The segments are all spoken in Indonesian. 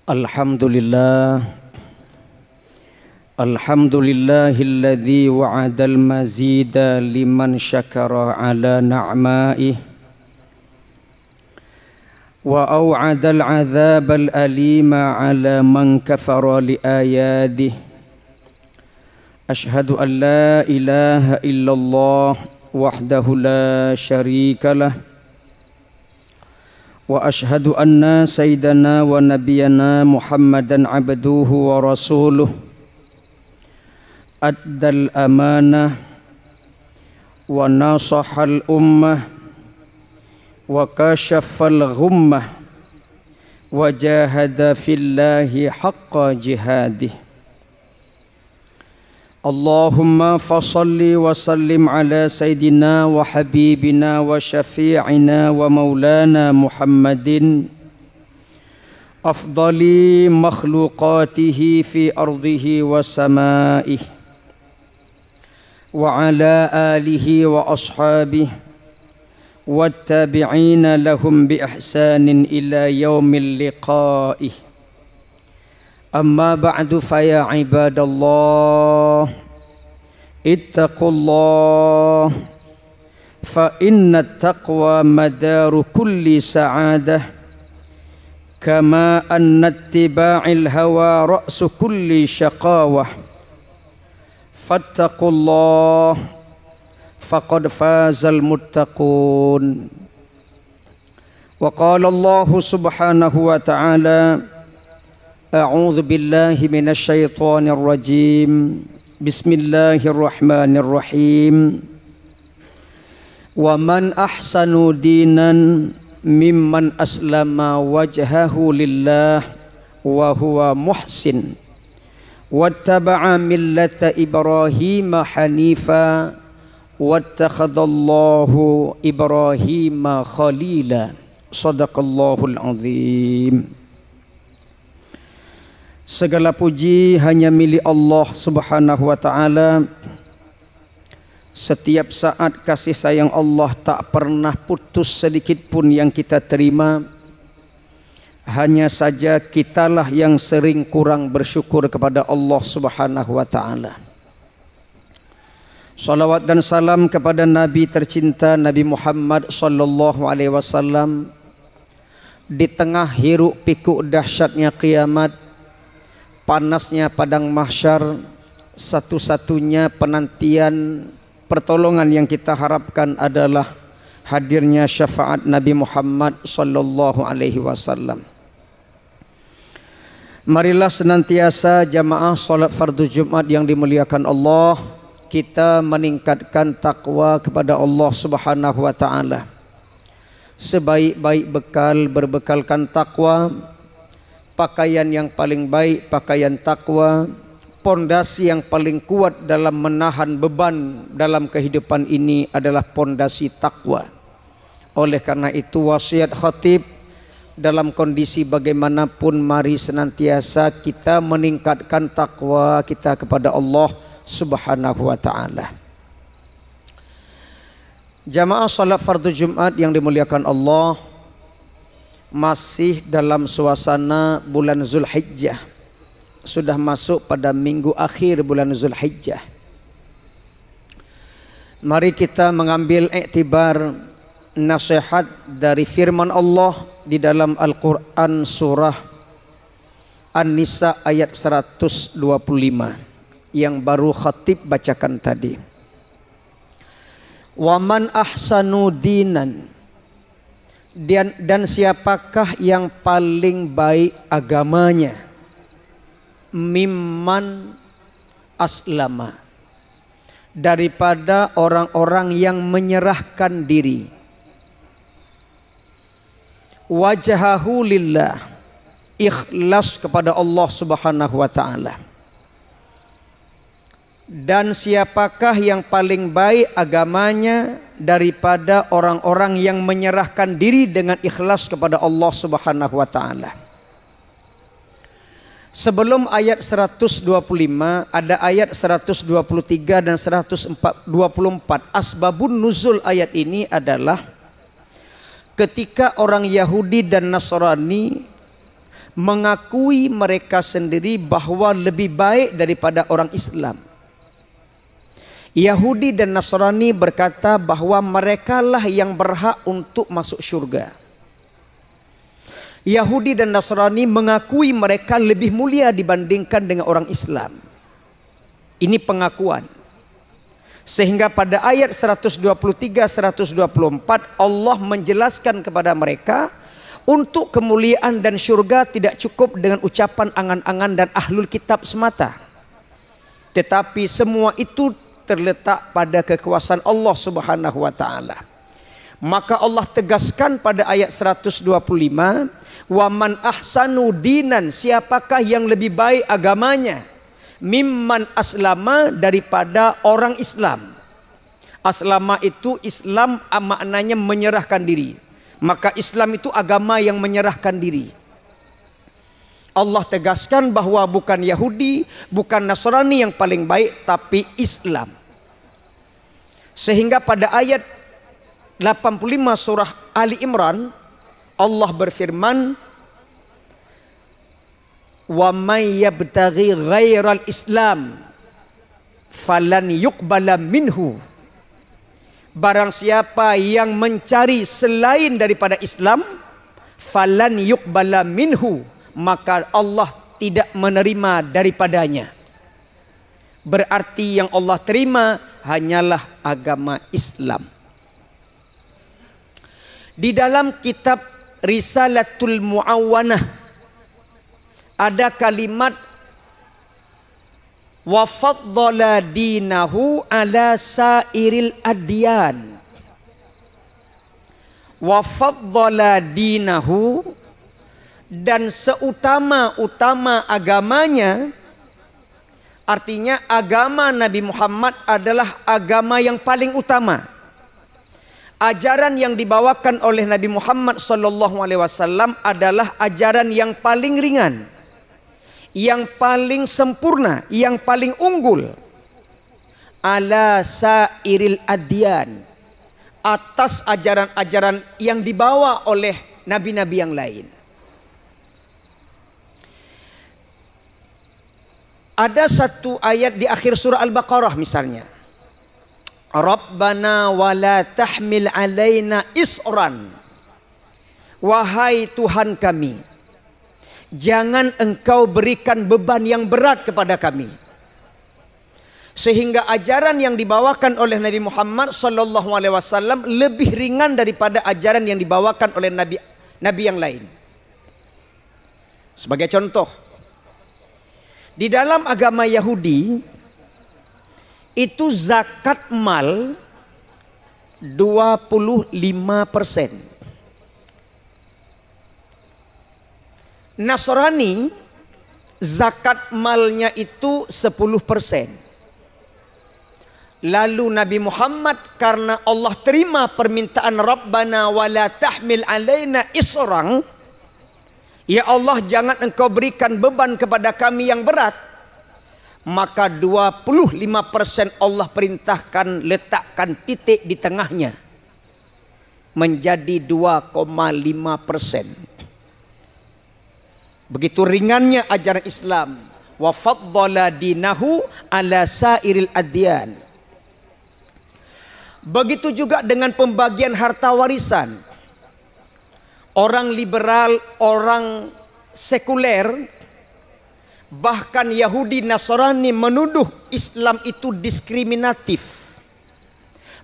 Alhamdulillah, alhamdulillahilladzi wa'adal mazida liman syakara ala na'ma'ih wa aw'adal azabal alima ala man kafara li ayadih. Ashhadu an la ilaha illallah wahdahu la syarikalah wa ashhadu anna sayyidana wa nabiyana Muhammadan abduhu wa rasuluh addal amanah wa nasahal ummah wa kashafal ghummah wa jahada fillahi haqqa jihadih. Allahumma fasalli wa sallim ala sayyidina wa habibina wa syafi'ina wa maulana Muhammadin afdali makhluqatihi fi ardihi wa sama'ih wa ala alihi wa ashabihi wattabi'ina lahum bi ihsanin ila yaumil liqa'ih. Amma ba'du fa ya ibadallah ittaqullah fa inna taqwa madaru kulli sa'adah kama anna ittiba'il hawa ra'su kulli syaqawah fattaqullah faqad fazal muttaqun. Wa qala Allah subhanahu wa ta'ala A'udzu billahi minasy syaithanir rajim. Bismillahirrahmanirrahim. Wa man ahsanu dinan mimman aslama wajhahu lillah wa huwa muhsin wattaba'a millata Ibrahim hanifa wattakhadallahu Ibrahim khalila. Shadaqallahul azim. Segala puji hanya milik Allah subhanahu wa ta'ala. Setiap saat kasih sayang Allah tak pernah putus sedikit pun yang kita terima. Hanya saja kitalah yang sering kurang bersyukur kepada Allah subhanahu wa ta'ala. Salawat dan salam kepada Nabi tercinta Nabi Muhammad sallallahu alaihi wasallam. Di tengah hiruk pikuk dahsyatnya kiamat, panasnya padang mahsyar, satu-satunya penantian pertolongan yang kita harapkan adalah hadirnya syafaat Nabi Muhammad sallallahu alaihi wasallam. Marilah senantiasa jamaah salat fardu Jumat yang dimuliakan Allah, kita meningkatkan takwa kepada Allah subhanahu wa ta'ala. Sebaik-baik bekal berbekalkan takwa. Pakaian yang paling baik, pakaian takwa. Pondasi yang paling kuat dalam menahan beban dalam kehidupan ini adalah pondasi takwa. Oleh karena itu wasiat khatib, dalam kondisi bagaimanapun mari senantiasa kita meningkatkan takwa kita kepada Allah subhanahu wa ta'ala. Jamaah salat fardu Jumat yang dimuliakan Allah, masih dalam suasana bulan Zulhijjah. Sudah masuk pada minggu akhir bulan Zulhijjah. Mari kita mengambil iktibar nasihat dari firman Allah di dalam Al-Quran surah An-Nisa ayat 125 yang baru khatib bacakan tadi. Wa man ahsanu dinan, dan siapakah yang paling baik agamanya, mimman aslama, daripada orang-orang yang menyerahkan diri, wajhahu lillah, ikhlas kepada Allah subhanahu wa ta'ala. Dan siapakah yang paling baik agamanya daripada orang-orang yang menyerahkan diri dengan ikhlas kepada Allah subhanahu wa ta'ala. Sebelum ayat 125 ada ayat 123 dan 124. Asbabun nuzul ayat ini adalah ketika orang Yahudi dan Nasrani mengakui mereka sendiri bahwa lebih baik daripada orang Islam. Yahudi dan Nasrani berkata bahwa merekalah yang berhak untuk masuk syurga. Yahudi dan Nasrani mengakui mereka lebih mulia dibandingkan dengan orang Islam. Ini pengakuan. Sehingga pada ayat 123-124 Allah menjelaskan kepada mereka, untuk kemuliaan dan syurga tidak cukup dengan ucapan angan-angan dan ahlul kitab semata. Tetapi semua itu terletak pada kekuasaan Allah Subhanahu wa taala. Maka Allah tegaskan pada ayat 125, "Wa man ahsanu dinan," siapakah yang lebih baik agamanya, mimman aslama, daripada orang Islam. Aslama itu Islam maknanya menyerahkan diri. Maka Islam itu agama yang menyerahkan diri. Allah tegaskan bahwa bukan Yahudi, bukan Nasrani yang paling baik, tapi Islam. Sehingga pada ayat 85 surah Ali Imran, Allah berfirman, "Wa may yabtaghi ghairal Islam falan yuqbala minhu." Barang siapa yang mencari selain daripada Islam, falan yuqbala minhu, maka Allah tidak menerima daripadanya. Berarti yang Allah terima hanyalah agama Islam. Di dalam kitab Risalatul Mu'awwanah ada kalimat wa faddala dinahu ala sairil adyan. Wa faddala dinahu, dan seutama-utama agamanya, artinya agama Nabi Muhammad adalah agama yang paling utama. Ajaran yang dibawakan oleh Nabi Muhammad SAW adalah ajaran yang paling ringan, yang paling sempurna, yang paling unggul. Ala sairil adyan, atas ajaran-ajaran yang dibawa oleh nabi-nabi yang lain. Ada satu ayat di akhir surah Al-Baqarah misalnya, Rabbana wala tahmil alaina isran, wahai Tuhan kami, jangan engkau berikan beban yang berat kepada kami. Sehingga ajaran yang dibawakan oleh Nabi Muhammad SAW lebih ringan daripada ajaran yang dibawakan oleh nabi yang lain. Sebagai contoh, di dalam agama Yahudi itu zakat mal 25%. Nasrani zakat malnya itu 10%. Lalu Nabi Muhammad, karena Allah terima permintaan Rabbana wala tahmil alaina isran, ya Allah jangan engkau berikan beban kepada kami yang berat, maka 25% Allah perintahkan letakkan titik di tengahnya menjadi 2,5%. Begitu ringannya ajaran Islam. Wa faddala dinahu ala sairil adyan. Begitu juga dengan pembagian harta warisan. Orang liberal, orang sekuler, bahkan Yahudi Nasrani menuduh Islam itu diskriminatif,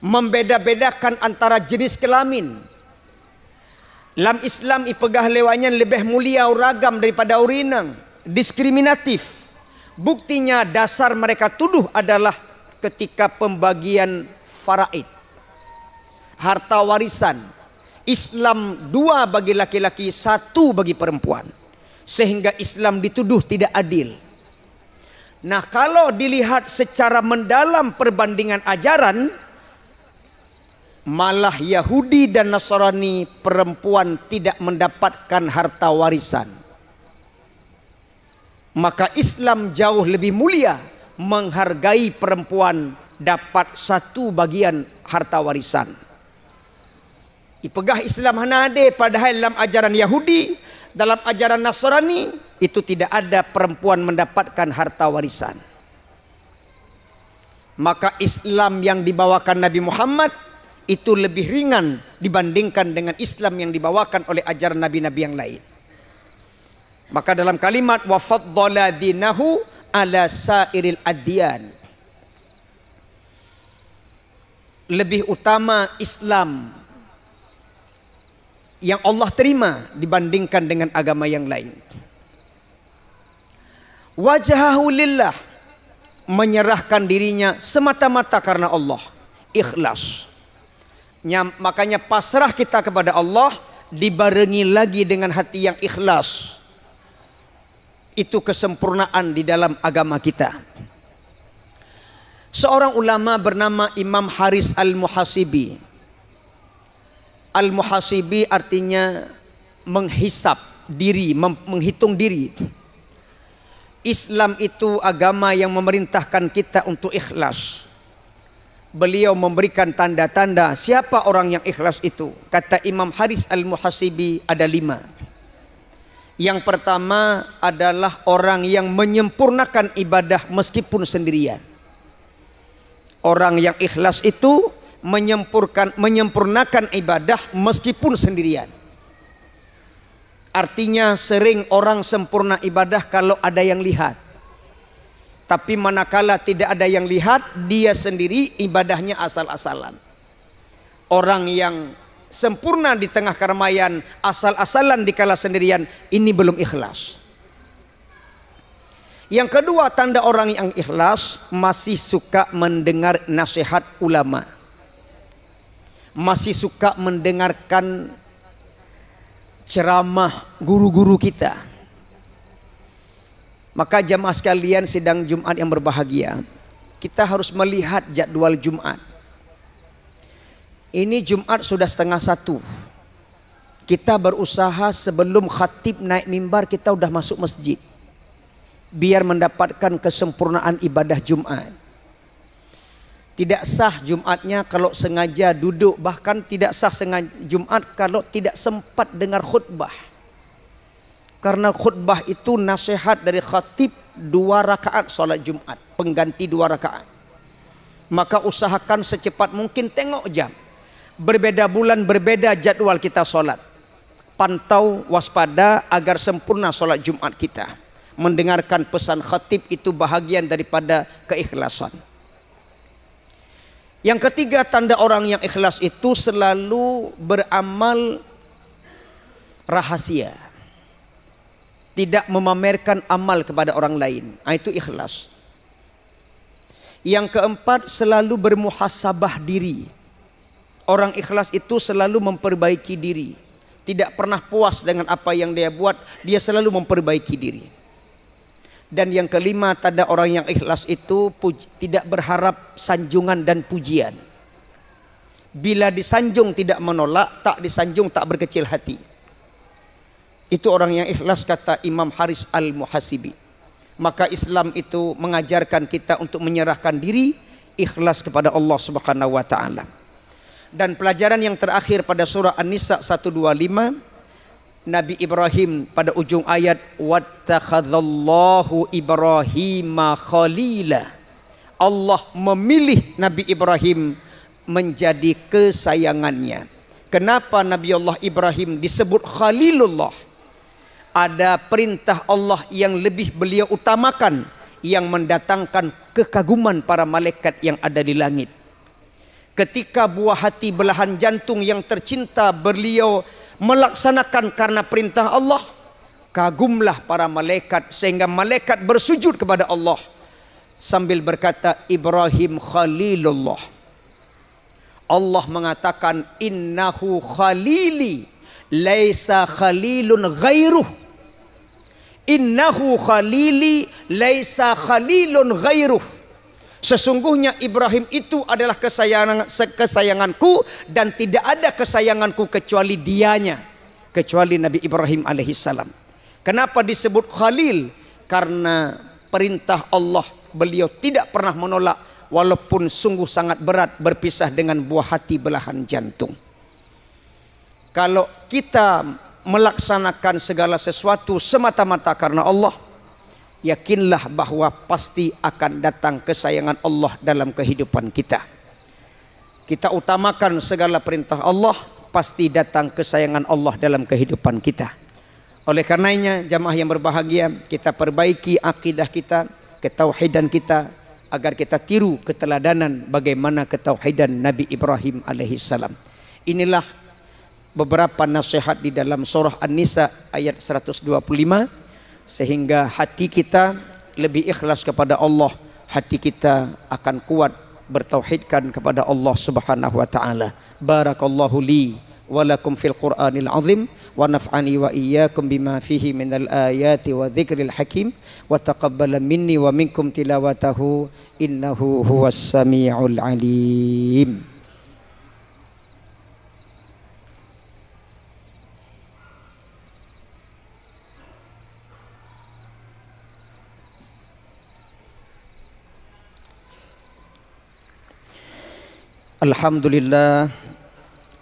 membeda-bedakan antara jenis kelamin. Dalam Islam ipegah lewatnya lebih mulia ragam daripada urinang, diskriminatif. Buktinya dasar mereka tuduh adalah ketika pembagian faraid, harta warisan. Islam 2 bagi laki-laki, 1 bagi perempuan. Sehingga Islam dituduh tidak adil. Nah, kalau dilihat secara mendalam perbandingan ajaran, malah Yahudi dan Nasrani perempuan tidak mendapatkan harta warisan. Maka Islam jauh lebih mulia, menghargai perempuan dapat 1 bagian harta warisan. Ipegah Islam hanade, padahal dalam ajaran Yahudi Dalam ajaran Nasrani itu tidak ada perempuan mendapatkan harta warisan. Maka Islam yang dibawakan Nabi Muhammad itu lebih ringan dibandingkan dengan Islam yang dibawakan oleh ajaran nabi-nabi yang lain. Maka dalam kalimat wa faddala dinahu ala sairil adyan, lebih utama Islam yang Allah terima dibandingkan dengan agama yang lain. Wajahahu lillah, menyerahkan dirinya semata-mata karena Allah, ikhlas. Makanya pasrah kita kepada Allah dibarengi lagi dengan hati yang ikhlas. Itu kesempurnaan di dalam agama kita. Seorang ulama bernama Imam Haris Al-Muhasibi. Al-Muhasibi artinya menghisap diri, menghitung diri. Islam itu agama yang memerintahkan kita untuk ikhlas. Beliau memberikan tanda-tanda siapa orang yang ikhlas itu. Kata Imam Haris Al-Muhasibi ada 5. Yang pertama adalah orang yang menyempurnakan ibadah meskipun sendirian. Orang yang ikhlas itu menyempurnakan ibadah meskipun sendirian. Artinya sering orang sempurna ibadah kalau ada yang lihat. Tapi manakala tidak ada yang lihat, dia sendiri ibadahnya asal-asalan. Orang yang sempurna di tengah keramaian, asal-asalan di kala sendirian, ini belum ikhlas. Yang kedua, tanda orang yang ikhlas masih suka mendengar nasihat ulama. Masih suka mendengarkan ceramah guru-guru kita. Maka jamaah sekalian sidang Jumat yang berbahagia, kita harus melihat jadwal Jumat. Ini Jumat sudah 12:30. Kita berusaha sebelum khatib naik mimbar kita udah masuk masjid, biar mendapatkan kesempurnaan ibadah Jumat. Tidak sah Jumatnya kalau sengaja duduk, bahkan tidak sah sengaja Jumat kalau tidak sempat dengar khutbah. Karena khutbah itu nasihat dari khatib 2 rakaat sholat Jumat, pengganti 2 rakaat. Maka usahakan secepat mungkin tengok jam. Berbeda bulan, berbeda jadwal kita sholat. Pantau, waspada agar sempurna sholat Jumat kita. Mendengarkan pesan khatib itu bahagian daripada keikhlasan. Yang ketiga, tanda orang yang ikhlas itu selalu beramal rahasia. Tidak memamerkan amal kepada orang lain. Itu ikhlas. Yang keempat, selalu bermuhasabah diri. Orang ikhlas itu selalu memperbaiki diri. Tidak pernah puas dengan apa yang dia buat, dia selalu memperbaiki diri. Dan yang kelima, tanda orang yang ikhlas itu tidak berharap sanjungan dan pujian. Bila disanjung tidak menolak, tak disanjung tak berkecil hati. Itu orang yang ikhlas, kata Imam Haris Al-Muhasibi. Maka Islam itu mengajarkan kita untuk menyerahkan diri, ikhlas kepada Allah Subhanahu wa taala. Dan pelajaran yang terakhir pada surah An-Nisa 125, Nabi Ibrahim pada ujung ayat, wattakhadallahu Ibrahima khalila. Allah memilih Nabi Ibrahim menjadi kesayangannya. Kenapa Nabi Allah Ibrahim disebut Khalilullah? Ada perintah Allah yang lebih beliau utamakan, yang mendatangkan kekaguman para malaikat yang ada di langit. Ketika buah hati belahan jantung yang tercinta beliau melaksanakan karena perintah Allah, kagumlah para malaikat sehingga malaikat bersujud kepada Allah sambil berkata, Ibrahim Khalilullah. Allah mengatakan, innahu khalili laisa khalilun ghairuh. Innahu khalili laisa khalilun ghairuh. Sesungguhnya Ibrahim itu adalah kesayanganku dan tidak ada kesayanganku kecuali dianya, kecuali Nabi Ibrahim alaihissalam. Kenapa disebut Khalil? Karena perintah Allah beliau tidak pernah menolak, walaupun sungguh sangat berat berpisah dengan buah hati belahan jantung. Kalau kita melaksanakan segala sesuatu semata-mata karena Allah, yakinlah bahwa pasti akan datang kesayangan Allah dalam kehidupan kita. Kita utamakan segala perintah Allah, pasti datang kesayangan Allah dalam kehidupan kita. Oleh karenanya jamaah yang berbahagia, kita perbaiki akidah kita, ketauhidan kita, agar kita tiru keteladanan bagaimana ketauhidan Nabi Ibrahim alaihissalam. Inilah beberapa nasihat di dalam surah An-Nisa ayat 125, sehingga hati kita lebih ikhlas kepada Allah, hati kita akan kuat bertauhidkan kepada Allah Subhanahu wa taala. Barakallahu li wa lakum fil Qur'anil azim wa naf'ani wa iyyakum bima fihi minal ayati wa dzikril hakim wa taqabbala minni wa minkum tilawatahu innahu huwas samiul alim. Alhamdulillah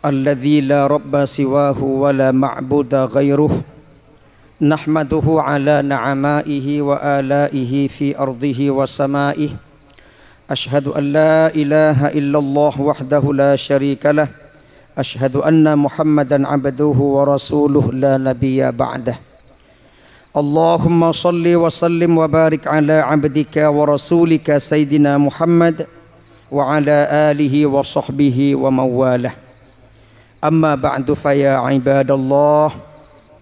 alladzi la rabba siwahu wa la ma'buda ghairuh, nahmaduhu ala na'amaihi wa alaihi fi ardihi wa samaihi. Ashhadu an la ilaha illallah wahdahu la syarika lah, ashhadu anna Muhammadan abduhu wa rasuluh la nabiyya ba'dah. Allahumma salli wa sallim wa barik ala abdika wa rasulika sayyidina Muhammad wa ala alihi wa sahbihi wa mawalah. Amma ba'du fa ya ibadallah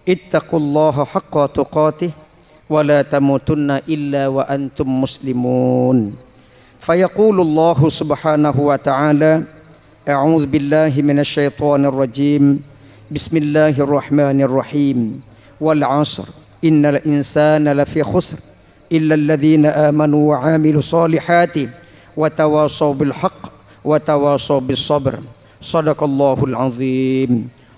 ittaqullaha haqqa tuqatih wa la tamutunna illa wa antum muslimun. Fayaqulu Allah subhanahu wa ta'ala, a'udzu billahi minasy syaithanir rajim, bismillahirrahmanirrahim, wal 'ashr innal insana lafi khusr illa alladhina amanu wa 'amilus solihati وتواصوا بالحق وتواصوا بالصبر صدق الله العظيم.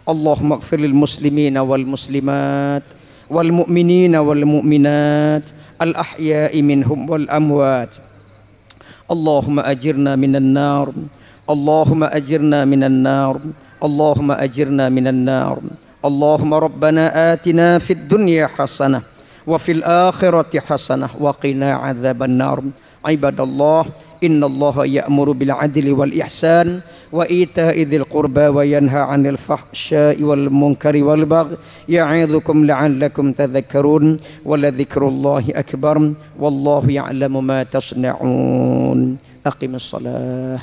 اللهم اغفر للمسلمين والمسلمات والمؤمنين والمؤمنات الأحياء منهم والأموات. اللهم أجرنا من النار، اللهم أجرنا من النار، اللهم أجرنا من النار. اللهم ربنا آتنا في الدنيا حسنة وفي الآخرة حسنة وقنا عذاب النار. عباد الله، إن الله يأمر بالعدل والإحسان وإيتاء ذي القربى وينهى عن الفحشاء والمنكر والبغي يعظكم لعلكم تذكرون ولذكر الله أكبر والله يعلم ما تصنعون. أقم الصلاة.